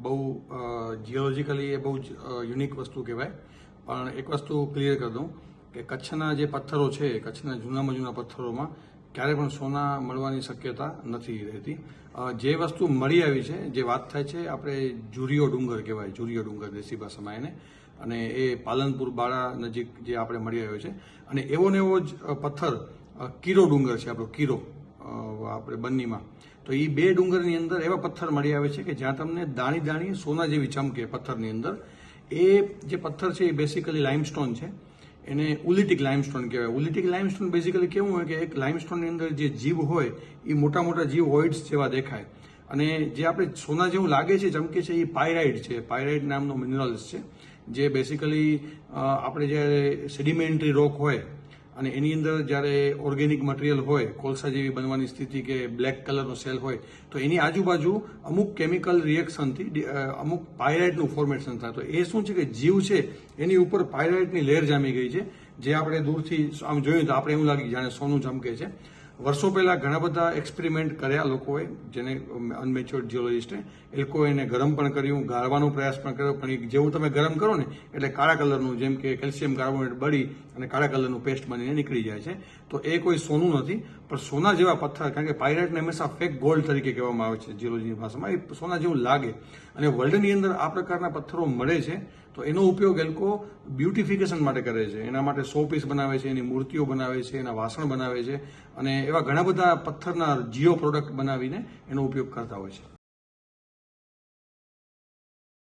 બહુ જીઓલોજીકલી એ બહુ જ યુનિક વસ્તુ કહેવાય. પણ એક વસ્તુ ક્લિયર કરી દઉં કે કચ્છના જે પથ્થરો છે, કચ્છના જૂનામાં જૂના પથ્થરોમાં ક્યારે પણ સોના મળવાની શક્યતા નથી રહેતી. જે વસ્તુ મળી આવી છે, જે વાત થાય છે, આપણે જુરિયો ડુંગર કહેવાય, જુરિયો ડુંગર દેશી ભાષામાં એને, અને એ પાલનપુર બાળા નજીક જે આપણે મળી આવ્યો છે. અને એવો ને એવો જ પથ્થર કીરો ડુંગર છે, આપણો કીરો આપણે બન્નીમાં. તો એ બે ડુંગરની અંદર એવા પથ્થર મળી આવે છે કે જ્યાં તમને દાણી દાણી સોના જેવી ચમકે પથ્થરની અંદર. એ જે પથ્થર છે એ બેસિકલી લાઇમસ્ટોન છે. એને ઉલિટિક લાઇમસ્ટોન કહેવાય. ઉલિટિક લાઇમસ્ટોન બેસિકલી કેવું હોય કે એક લાઇમસ્ટોનની અંદર જે જીવ હોય એ મોટા મોટા જીવ હોઇડ્સ જેવા દેખાય. અને જે આપણે સોના જેવું લાગે છે, ચમકે છે, એ પાયરાઇડ છે. પાયરાઇડ નામનો મિનરલ્સ છે, જે બેસિકલી આપણે જ્યારે સેડિમેન્ટરી રોક હોય અને એની અંદર જ્યારે ઓર્ગેનિક મટીરિયલ હોય, કોલસા જેવી બનવાની સ્થિતિ કે બ્લેક કલરનો સેલ હોય, તો એની આજુબાજુ અમુક કેમિકલ રિએક્શનથી અમુક પાયરાઇટનું ફોર્મેશન થાય. તો એ શું છે કે જીવ છે એની ઉપર પાયરાઇટની લેયર જામી ગઈ છે, જે આપણે દૂરથી આમ જોયું તો આપણે એવું લાગે જાણે સોનું ચમકે છે. વર્ષો પહેલા ઘણા બધા એક્સપેરિમેન્ટ કર્યા લોકોએ, જેને અનમેચ્યોર્ડ જીઓલોજીસ્ટે. એ લોકોએ એને ગરમ પણ કર્યું, ગાળવાનો પ્રયાસ પણ કર્યો, પણ જેવું તમે ગરમ કરો ને એટલે કાળા કલરનું, જેમ કે કેલ્શિયમ કાર્બોનેટ બળી અને કાળા કલરનું પેસ્ટ બનીને નીકળી જાય છે. તો એ કોઈ સોનું નથી, પણ સોના જેવા પથ્થર, કારણ કે પાયરાઇટને હંમેશા ફેક ગોલ્ડ તરીકે કહેવામાં આવે છે જીઓલોજીની ભાષામાં. એ સોના જેવું લાગે અને વર્લ્ડની અંદર આ પ્રકારના પથ્થરો મળે છે. તો એનો ઉપયોગ એ લોકો બ્યુટિફિકેશન માટે કરે છે. એના માટે શો પીસ બનાવે છે, એની મૂર્તિઓ બનાવે છે, એના વાસણ બનાવે છે, અને એવા ઘણા બધા પથ્થરના જીઓ પ્રોડક્ટ બનાવીને એનો ઉપયોગ કરતા હોય છે.